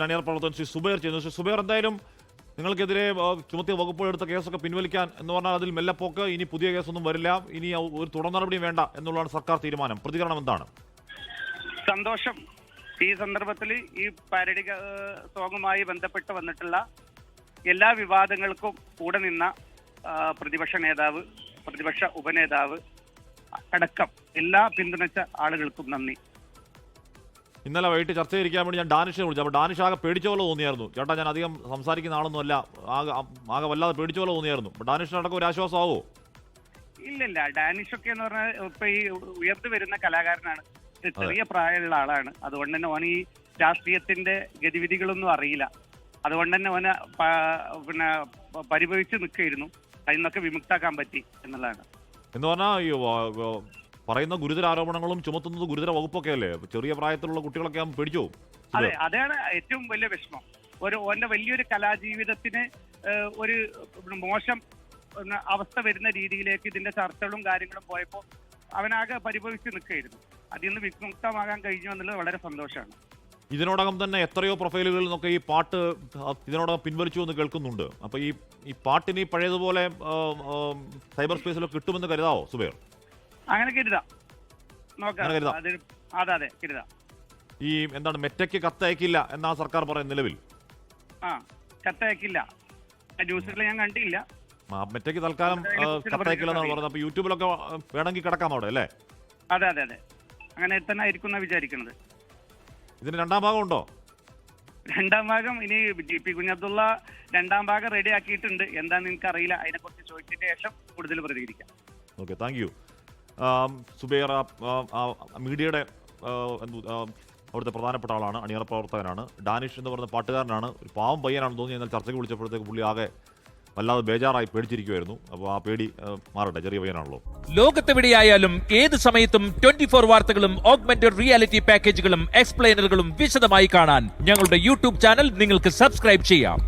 അണിയർ പ്രവർത്തകൻ ശ്രീ സുബൈർ ചെയ്യുന്നു. ശ്രീ സുബൈർ, എന്തായാലും നിങ്ങൾക്കെതിരെ ചുമത്തിയ വകുപ്പുകൾ എടുത്ത കേസൊക്കെ പിൻവലിക്കാൻ എന്ന് പറഞ്ഞാൽ അതിൽ മെല്ലെപ്പോക്ക്, ഇനി പുതിയ കേസൊന്നും വരില്ല, ഇനി ഒരു തുടർ നടപടിയും വേണ്ട എന്നുള്ളതാണ് സർക്കാർ തീരുമാനം. പ്രതികരണം എന്താണ്? സന്തോഷം. ഈ സന്ദർഭത്തിൽ ഈ പാരഡി സോങ്ങുമായി ബന്ധപ്പെട്ട് വന്നിട്ടുള്ള എല്ലാ വിവാദങ്ങൾക്കും കൂടെ നിന്ന പ്രതിപക്ഷ നേതാവ്, പ്രതിപക്ഷ ഉപനേതാവ് അടക്കം എല്ലാ പിന്തുണച്ച ആളുകൾക്കും നന്ദി. ഇന്നലെ വൈകിട്ട് ചർച്ച ചെയ്തിരിക്കാൻ വേണ്ടി ഞാൻ ഡാനിഷിനെ വിളിച്ചു. അപ്പോൾ ഡാനിഷ് ആകെ പേടിച്ച പോലെ തോന്നിയായിരുന്നു. ചേട്ടാ, ഞാൻ അധികം സംസാരിക്കുന്ന ആളൊന്നും അല്ല, ആകെ വല്ലാതെ പേടിച്ച പോലെ തോന്നിയായിരുന്നു. ഡാനിഷിനടക്കം ഒരു ആശ്വാസമാവോ? ഇല്ലില്ല, ഡാനിഷൊക്കെ എന്ന് പറഞ്ഞാൽ ഇപ്പൊ ഈ ഉയർന്നു വരുന്ന കലാകാരനാണ്, ചെറിയ പ്രായമുള്ള ആളാണ്. അതുകൊണ്ട് തന്നെ ഓൻ ഈ രാഷ്ട്രീയത്തിന്റെ ഗതിവിധികളൊന്നും അറിയില്ല. അതുകൊണ്ട് തന്നെ ഓനെ പിന്നെ പരിഭവിച്ച് നിൽക്കുകയായിരുന്നു. അതിൽ നിന്നൊക്കെ വിമുക്താക്കാൻ പറ്റി എന്നുള്ളതാണ്. എന്ന് പറഞ്ഞാൽ പറയുന്ന ഗുരുതര ആരോപണങ്ങളും ചുമത്തുന്നത് ഗുരുതര വകുപ്പൊക്കെ അല്ലേ? ചെറിയ പ്രായത്തിലുള്ള കുട്ടികളൊക്കെ പേടിച്ചോ? അതെ, അതാണ് ഏറ്റവും വലിയ വിഷമം. ഓന്റെ വലിയൊരു കലാജീവിതത്തിന് ഒരു മോശം അവസ്ഥ വരുന്ന രീതിയിലേക്ക് ഇതിന്റെ ചർച്ചകളും കാര്യങ്ങളും പോയപ്പോൾ അവനാകെ പരിഭവിച്ച് നിൽക്കുകയായിരുന്നു. അതിൽ നിന്ന് വിമുക്തമാകാൻ കഴിഞ്ഞു എന്നുള്ളത് വളരെ സന്തോഷമാണ്. ഇതിനോടകം തന്നെ എത്രയോ പ്രൊഫൈലുകളിൽ നിന്നൊക്കെ ഈ പാട്ട് ഇതിനോടകം പിൻവലിച്ചു എന്ന് കേൾക്കുന്നുണ്ട്. അപ്പൊ ഈ പാട്ടിന് പഴയതുപോലെ സൈബർ സ്പേസിലൊക്കെ കിട്ടുമെന്ന് കരുതാവോ സുബൈർ? അങ്ങനെ കരുതാം, നോക്കാം. അതെ കരുതാം. ഈ എന്താണ്, മെറ്റയ്ക്ക് കത്തയക്കില്ല എന്നാണ് സർക്കാർ പറയുന്നത് നിലവിൽ. കത്തയക്കില്ല, ന്യൂസിൽ ഞാൻ കണ്ടില്ല. മെറ്റയ്ക്ക് തൽക്കാലം കത്തയക്കില്ല എന്നാണ് പറയുന്നത്. അപ്പൊ യൂട്യൂബിലൊക്കെ വേണമെങ്കിൽ കിടക്കാം അവിടെ അല്ലേ? അതെ, അങ്ങനെ തന്നെ ആയിരിക്കും എന്നാണ് വിചാരിക്കുന്നത്. ഇതിന് രണ്ടാം ഭാഗം ഉണ്ടോ? രണ്ടാം ഭാഗം ഇനി GP കുഞ്ഞബ്ദുള്ള രണ്ടാം ഭാഗം റെഡി ആക്കിയിട്ടുണ്ട്. എന്താണെന്ന് നിങ്ങൾക്ക് അറിയില്ല. അതിനെക്കുറിച്ച് ചോദിച്ചതിന് ശേഷം കൂടുതൽ പ്രതികരിക്കാം. Okay, thank you Zubair. മീഡിയയുടെ അവിടുത്തെ പ്രധാനപ്പെട്ട ആളാണ്, അണിയറ പ്രവർത്തകനാണ്. ഡാനിഷ് എന്ന് പറയുന്ന പാട്ടുകാരനാണ്. ഒരു പാവം പയ്യനാണെന്ന് തോന്നി. എന്നാൽ ചർച്ചയ്ക്ക് വിളിച്ചപ്പോഴത്തേക്ക് പുള്ളി ആകെ വല്ലാതെ ബേജാറായി പേടിച്ചിരിക്കുമായിരുന്നു. അപ്പോൾ ആ പേടി മാറട്ടെ, ചെറിയ പയ്യനാണല്ലോ. ലോകത്തെവിടെയായാലും ഏത് സമയത്തും 24 വാർത്തകളും ഓഗ്മെന്റഡ് റിയാലിറ്റി പാക്കേജുകളും എക്സ്പ്ലെയിനറുകളും വിശദമായി കാണാൻ ഞങ്ങളുടെ യൂട്യൂബ് ചാനൽ നിങ്ങൾക്ക് സബ്സ്ക്രൈബ് ചെയ്യാം.